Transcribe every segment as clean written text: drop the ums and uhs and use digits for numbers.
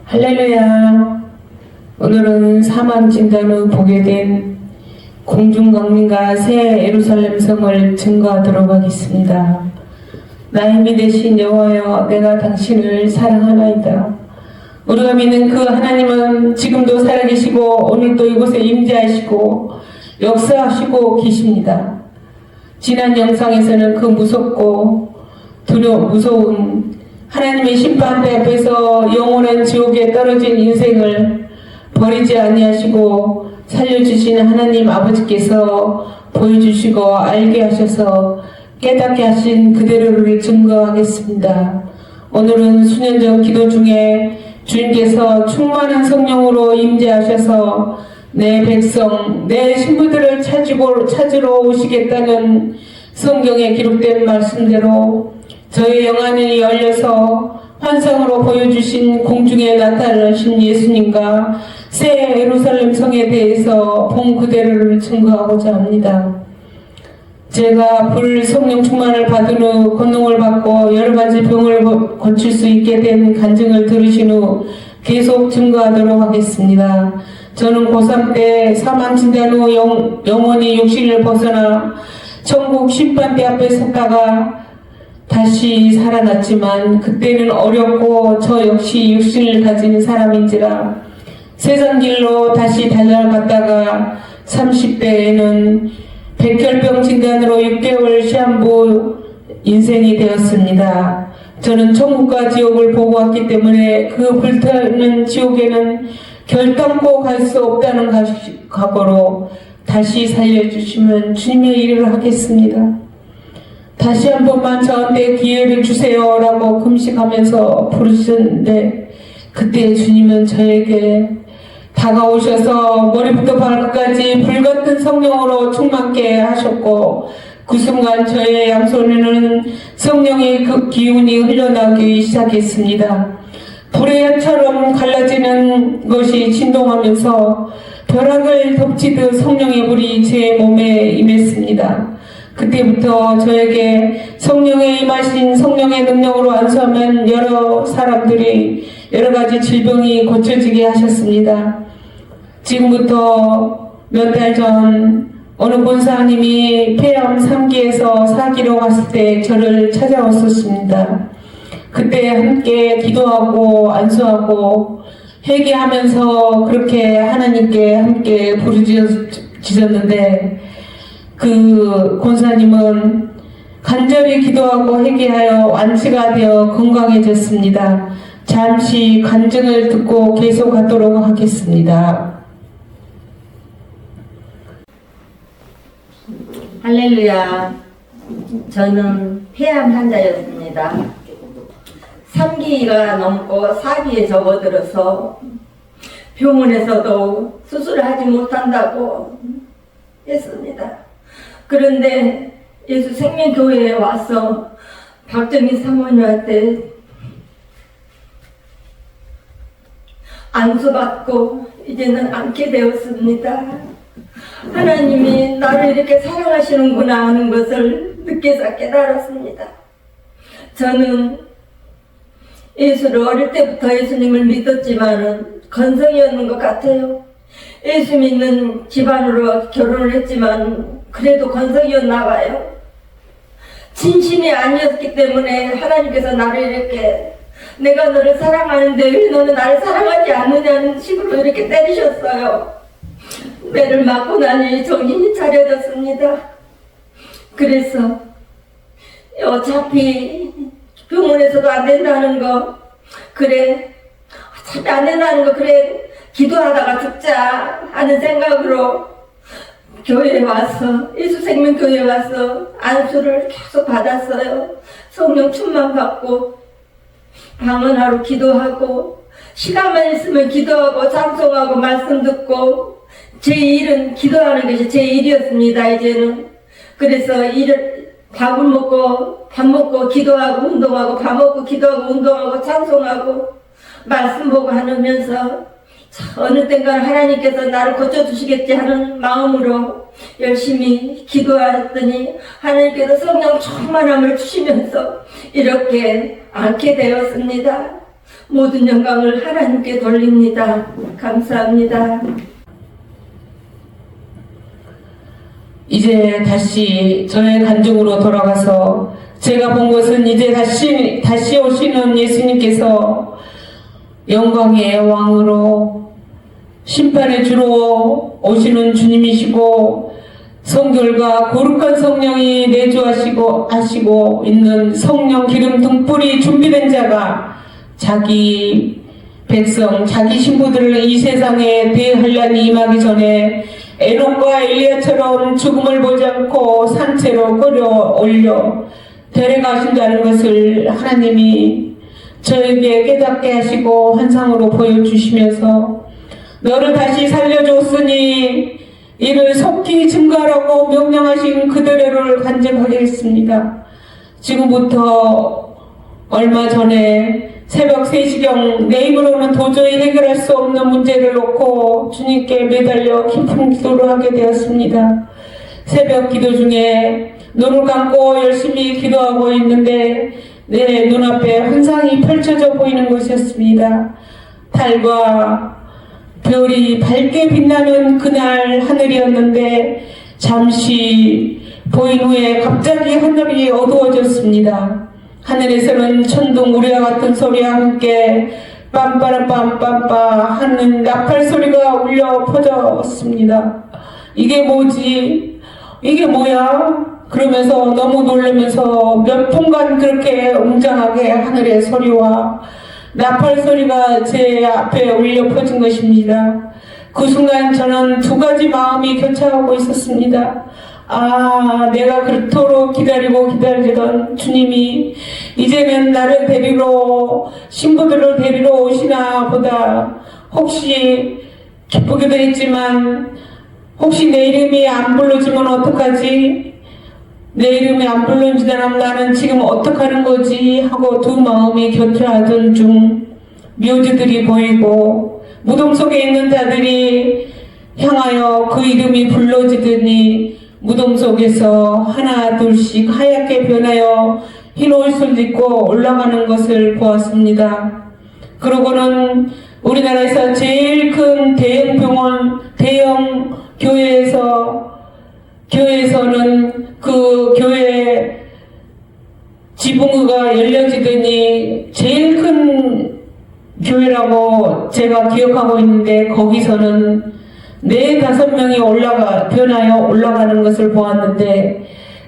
할렐루야. 오늘은 사망 진단 후 보게 된 공중강림과 새 예루살렘 성을 증거하도록 하겠습니다. 나의 힘이 되신 여호와여, 내가 당신을 사랑하나이다. 우리가 믿는 그 하나님은 지금도 살아계시고 오늘도 이곳에 임재하시고 역사하시고 계십니다. 지난 영상에서는 그 무섭고 무서운 하나님의 심판대 앞에서 영원한 지옥에 떨어진 인생을 버리지 아니하시고 살려주신 하나님 아버지께서 보여주시고 알게 하셔서 깨닫게 하신 그대로를 증거하겠습니다. 오늘은 수년 전 기도 중에 주님께서 충만한 성령으로 임재하셔서 내 백성, 내 신부들을 찾으러 오시겠다는 성경에 기록된 말씀대로 저의 영안이 열려서 환상으로 보여주신 공중에 나타나신 예수님과 새 예루살렘 성에 대해서 본 그대로를 증거하고자 합니다. 제가 불 성령 충만을 받은 후 권능을 받고 여러 가지 병을 고칠 수 있게 된 간증을 들으신 후 계속 증거하도록 하겠습니다. 저는 고3 때 사망 진단 후 영원히 육신을 벗어나 천국 심판대 앞에 섰다가 다시 살아났지만 그때는 어렸고 저 역시 육신을 가진 사람인지라 세상 길로 다시 달려갔다가 30대에는 백혈병 진단으로 6개월 시한부 인생이 되었습니다. 저는 천국과 지옥을 보고 왔기 때문에 그 불타는 지옥에는 결단코 갈 수 없다는 각오로 다시 살려주시면 주님의 일을 하겠습니다. 다시 한 번만 저한테 기회를 주세요 라고 금식하면서 부르셨는데 그때 주님은 저에게 다가오셔서 머리부터 발끝까지 불같은 성령으로 충만케 하셨고 그 순간 저의 양손에는 성령의 그 기운이 흘러나오기 시작했습니다. 불의 처럼 갈라지는 것이 진동하면서 벼락을 덮치듯 성령의 불이 제 몸에 임했습니다. 그때부터 저에게 성령에 임하신 성령의 능력으로 안수하면 여러 사람들이 여러 가지 질병이 고쳐지게 하셨습니다. 지금부터 몇 달 전 어느 권사님이 폐암 3기에서 4기로 갔을 때 저를 찾아왔었습니다. 그때 함께 기도하고 안수하고 회개하면서 그렇게 하나님께 함께 부르짖었는데 그 권사님은 간절히 기도하고 회개하여 완치가 되어 건강해졌습니다. 잠시 간증을 듣고 계속하도록 하겠습니다. 할렐루야. 저는 폐암 환자였습니다. 3기가 넘고 4기에 접어들어서 병원에서도 수술을 하지 못한다고 했습니다. 그런데 예수 생명교회에 와서 박정희 사모님한테 안수받고 이제는 앉게 되었습니다. 하나님이 나를 이렇게 사랑하시는구나 하는 것을 늦게서 깨달았습니다. 저는 예수를 어릴 때부터 예수님을 믿었지만은 건성이었는 것 같아요. 예수 믿는 집안으로 결혼을 했지만 그래도 건성이었나 봐요. 진심이 아니었기 때문에 하나님께서 나를 이렇게 내가 너를 사랑하는데 왜 너는 나를 사랑하지 않느냐는 식으로 이렇게 때리셨어요. 매를 맞고 나니 정신이 차려졌습니다. 그래서 어차피 병원에서도 안 된다는 거, 그래 어차피 안 된다는 거, 그래 기도하다가 죽자 하는 생각으로 교회에 와서 예수생명교회에 와서 안수를 계속 받았어요. 성령 충만 받고 방언하러 기도하고 시간만 있으면 기도하고 찬송하고 말씀 듣고 제 일은 기도하는 것이 제 일이었습니다. 이제는 그래서 밥을 먹고 밥 먹고 기도하고 운동하고 밥 먹고 기도하고 운동하고 찬송하고 말씀 보고 하면서 어느 땐가는 하나님께서 나를 고쳐주시겠지 하는 마음으로 열심히 기도했더니 하나님께서 성령 충만함을 주시면서 이렇게 앉게 되었습니다. 모든 영광을 하나님께 돌립니다. 감사합니다. 이제 다시 저의 간증으로 돌아가서 제가 본 것은 이제 다시 오시는 예수님께서 영광의 왕으로 심판의 주로 오시는 주님이시고 성결과 거룩한 성령이 내주하시고 있는 성령 기름 등불이 준비된 자가 자기 백성, 자기 신부들을 이 세상에 대환란이 임하기 전에 에녹과 엘리야처럼 죽음을 보지 않고 산채로 끌어올려 데려가신다는 것을 하나님이 저에게 깨닫게 하시고 환상으로 보여주시면서 너를 다시 살려줬으니 이를 속히 증거하라고 명령하신 그대로를 간증하겠습니다. 지금부터 얼마 전에 새벽 3시경 내 힘으로는 도저히 해결할 수 없는 문제를 놓고 주님께 매달려 깊은 기도를 하게 되었습니다. 새벽 기도 중에 눈을 감고 열심히 기도하고 있는데 내 눈앞에 환상이 펼쳐져 보이는 것이었습니다. 달과 별이 밝게 빛나는 그날 하늘이었는데 잠시 보인 후에 갑자기 하늘이 어두워졌습니다. 하늘에서는 천둥 우리와 같은 소리와 함께 빰빠라빰빰빠 하는 나팔 소리가 울려 퍼졌습니다. 이게 뭐지? 이게 뭐야? 그러면서 너무 놀라면서 몇 분간 그렇게 웅장하게 하늘의 소리와 나팔 소리가 제 앞에 울려 퍼진 것입니다. 그 순간 저는 두 가지 마음이 교차하고 있었습니다. 아, 내가 그토록 기다리던 주님이 이제는 나를 데리러, 신부들을 데리러 오시나 보다. 혹시 기쁘기도 했지만 혹시 내 이름이 안 불러지면 어떡하지? 내 이름이 안 불러지면 나는 지금 어떡하는 거지? 하고 두 마음이 교차하던 중 묘지들이 보이고 무덤 속에 있는 자들이 향하여 그 이름이 불러지더니 무덤 속에서 하나 둘씩 하얗게 변하여 흰 옷을 입고 올라가는 것을 보았습니다. 그러고는 우리나라에서 제일 큰 대형 병원, 대형 교회에서는 그 교회 지붕의가 열려지더니 제일 큰 교회라고 제가 기억하고 있는데 거기서는 4-5명이 변하여 올라가는 것을 보았는데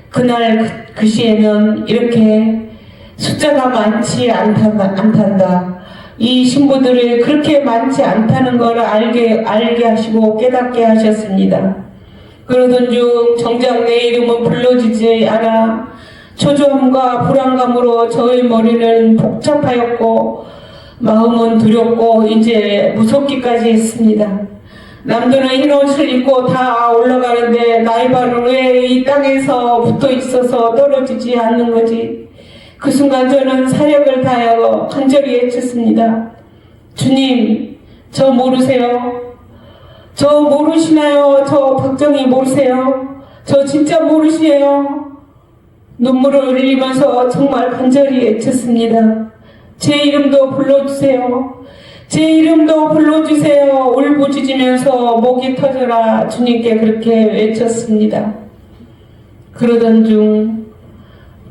그날 그 시에는 이렇게 숫자가 많지 않단다. 이 신부들이 그렇게 많지 않다는 걸 알게 하시고 깨닫게 하셨습니다. 그러던 중 정작 내 이름은 불러지지 않아 초조함과 불안감으로 저의 머리는 복잡하였고 마음은 두렵고 이제 무섭기까지 했습니다. 남들은 흰 옷을 입고 다 올라가는데 나의 발은 왜 이 땅에서 붙어 있어서 떨어지지 않는 거지? 그 순간 저는 사력을 다하여 간절히 외쳤습니다. 주님, 저 모르세요? 저 모르시나요? 저 박정희 모르세요? 저 진짜 모르시에요? 눈물을 흘리면서 정말 간절히 외쳤습니다. 제 이름도 불러주세요. 제 이름도 불러주세요. 울부짖으면서 목이 터져라 주님께 그렇게 외쳤습니다. 그러던 중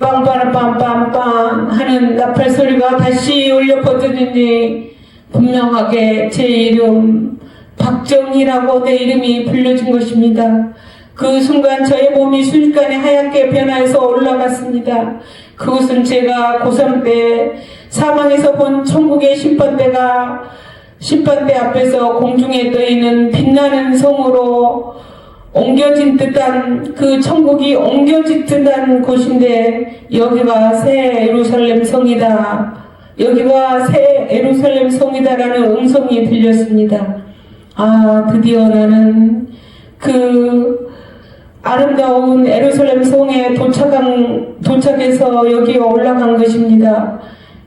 빵빵빵빵빵 하는 나팔 소리가 다시 울려 퍼지더니 분명하게 제 이름 박정희라고 내 이름이 불려진 것입니다. 그 순간 저의 몸이 순식간에 하얗게 변화해서 올라갔습니다. 그것은 제가 고3 때 사망에서 본 천국의 심판대 앞에서 공중에 떠있는 빛나는 성으로 옮겨진 듯한 그 천국이 옮겨진 듯한 곳인데 여기가 새 예루살렘 성이다. 여기가 새 예루살렘 성이다라는 음성이 들렸습니다. 아, 드디어 나는 그 아름다운 예루살렘 성에 도착해서 여기에 올라간 것입니다.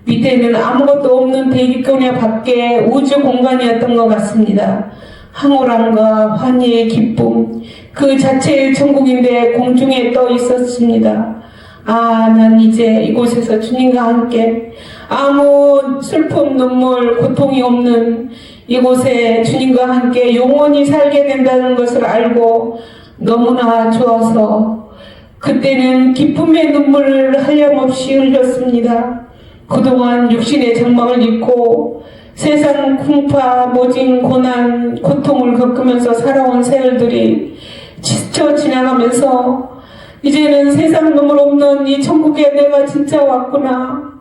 밑에는 아무것도 없는 대기권의 밖에 우주 공간이었던 것 같습니다. 황홀함과 환희의 기쁨, 그 자체의 천국인데 공중에 떠 있었습니다. 아, 난 이제 이곳에서 주님과 함께 아무 슬픔, 눈물, 고통이 없는 이곳에 주님과 함께 영원히 살게 된다는 것을 알고 너무나 좋아서 그때는 기쁨의 눈물을 한량없이 흘렸습니다. 그동안 육신의 장막을 입고 세상 궁파, 모진, 고난, 고통을 겪으면서 살아온 세월들이 지쳐 지나가면서 이제는 세상 눈물 없는 이 천국에 내가 진짜 왔구나,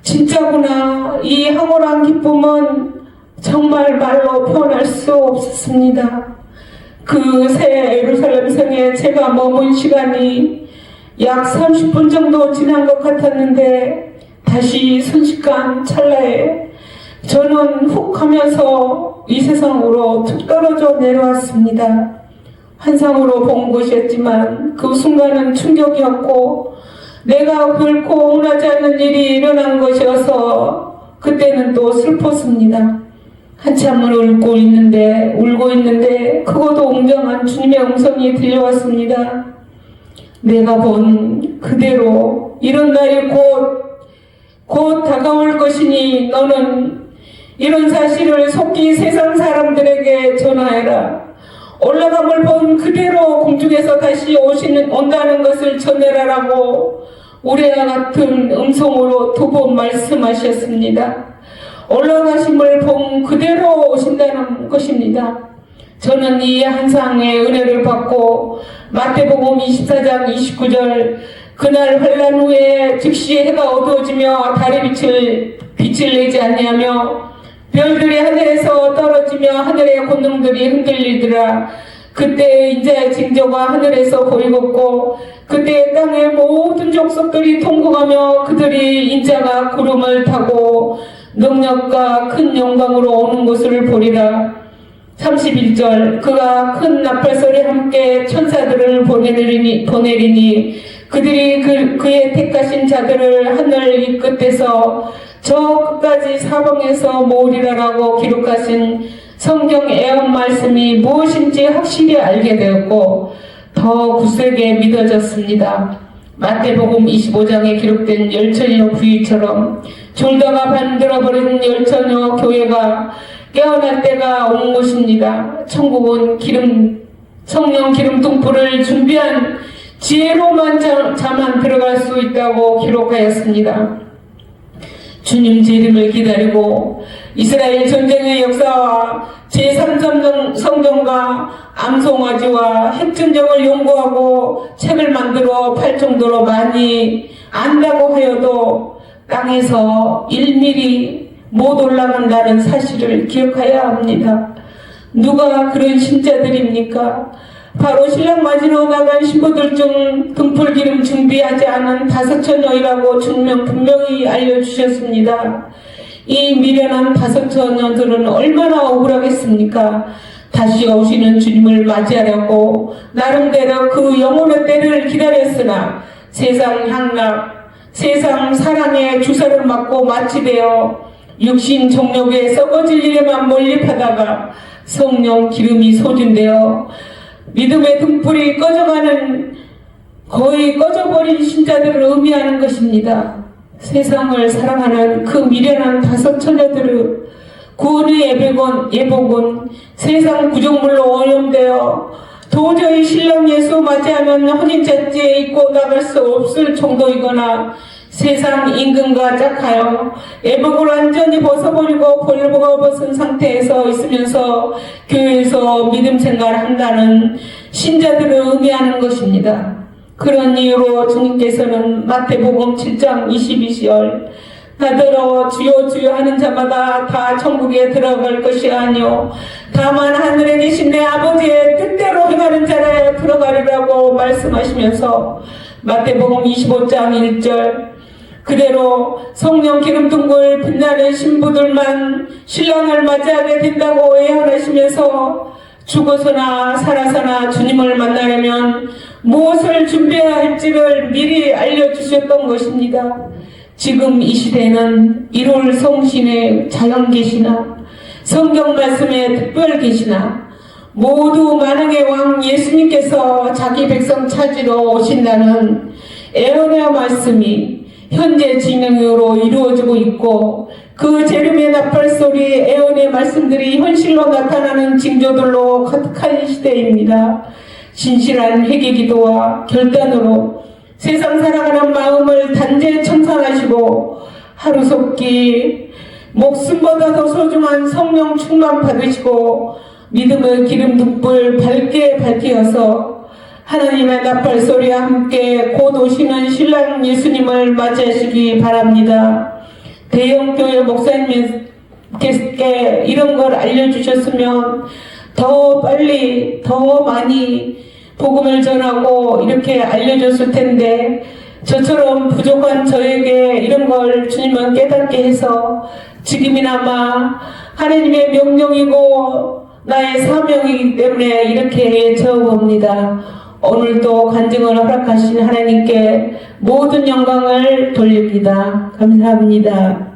진짜구나, 이 황홀한 기쁨은 정말 말로 표현할 수 없었습니다. 그 새 예루살렘 성에 제가 머문 시간이 약 30분 정도 지난 것 같았는데 다시 순식간 찰나에 저는 훅 하면서 이 세상으로 툭 떨어져 내려왔습니다. 환상으로 본 것이었지만 그 순간은 충격이었고 내가 결코 원하지 않는 일이 일어난 것이어서 그때는 또 슬펐습니다. 한참을 울고 있는데 크고도 웅장한 주님의 음성이 들려왔습니다. 내가 본 그대로 이런 날이 곧 다가올 것이니 너는 이런 사실을 속히 세상 사람들에게 전하여라. 올라감을 본 그대로 공중에서 다시 온다는 것을 전해라라고 우레와 같은 음성으로 2번 말씀하셨습니다. 올라가심을 본 그대로 오신다는 것입니다. 저는 이 한상의 은혜를 받고 마태복음 24장 29절 그날 환난 후에 즉시 해가 어두워지며 달의 빛을 내지 아니하며 별들이 하늘에서 떨어지며 하늘의 권능들이 흔들리더라. 그때 인자의 징조가 하늘에서 보이겠고 그때 땅의 모든 족속들이 통곡하며 그들이 인자가 구름을 타고 능력과 큰 영광으로 오는 것을 보리라. 31절 그가 큰 나팔소리와 함께 천사들을 보내리니 그들이 그의 택하신 자들을 하늘 이 끝에서 저 끝까지 사방에서 모으리라라고 기록하신 성경 애언 말씀이 무엇인지 확실히 알게 되었고 더 굳세게 믿어졌습니다. 마태복음 25장에 기록된 열처녀 부위처럼 졸다가 반들어버린 열처녀 교회가 깨어날 때가 온 것입니다. 천국은 성령 기름 등불을 준비한 지혜로만 자만 들어갈 수 있다고 기록하였습니다. 주님 재림을 기다리고 이스라엘 전쟁의 역사와 제3점 성경과 암송아지와 핵전쟁을 연구하고 책을 만들어 팔 정도로 많이 안다고 하여도 땅에서 1mm 못 올라간다는 사실을 기억해야 합니다. 누가 그런 신자들입니까? 바로 신랑 맞이러 나간 신부들 중 등불기름 준비하지 않은 5처녀이라고 주님 분명히 알려주셨습니다. 이 미련한 5처녀들은 얼마나 억울하겠습니까? 다시 오시는 주님을 맞이하려고 나름대로 그 영혼의 때를 기다렸으나 세상 향락, 세상 사랑의 주사를 맞고 마취되어 육신 정욕에 썩어질 일에만 몰입하다가 성령 기름이 소진되어 믿음의 등불이 거의 꺼져버린 신자들을 의미하는 것입니다. 세상을 사랑하는 그 미련한 5처녀들을 구원의 예복은 세상 구정물로 오염되어 도저히 신랑 예수 맞이하면 혼인잔치에 입고 나갈 수 없을 정도이거나 세상 임금과 짝하여 예복을 완전히 벗어버리고 벌거벗은 상태에서 있으면서 교회에서 믿음 생활을 한다는 신자들을 의미하는 것입니다. 그런 이유로 주님께서는 마태복음 7장 22절 나더러 주여 주여 하는 자마다 다 천국에 들어갈 것이 아니요 다만 하늘에 계신 내 아버지의 뜻대로 행하는 자라야 들어가리라고 말씀하시면서 마태복음 25장 1절 그대로 성령 기름 등불 빛나는 신부들만 신랑을 맞이하게 된다고 예언하시면서 죽어서나 살아서나 주님을 만나려면 무엇을 준비해야 할지를 미리 알려주셨던 것입니다. 지금 이 시대는 1월 성신의 자연 계시나 성경 말씀의 특별 계시나 모두 만왕의 왕 예수님께서 자기 백성 찾으러 오신다는 예언의 말씀이 현재 진행으로 이루어지고 있고 그 재림의 나팔소리, 애언의 말씀들이 현실로 나타나는 징조들로 가득한 시대입니다. 진실한 회개기도와 결단으로 세상 살아가는 마음을 단죄 청산하시고 하루속히 목숨보다 더 소중한 성령 충만 받으시고 믿음의 기름 등불 밝게 밝히어서 하나님의 나팔 소리와 함께 곧 오시는 신랑 예수님을 맞이하시기 바랍니다. 대형교회 목사님께서 이런 걸 알려주셨으면 더 빨리 더 많이 복음을 전하고 이렇게 알려줬을 텐데 저처럼 부족한 저에게 이런 걸 주님은 깨닫게 해서 지금이나마 하나님의 명령이고 나의 사명이기 때문에 이렇게 외쳐봅니다. 오늘도 간증을 허락하신 하나님께 모든 영광을 돌립니다. 감사합니다.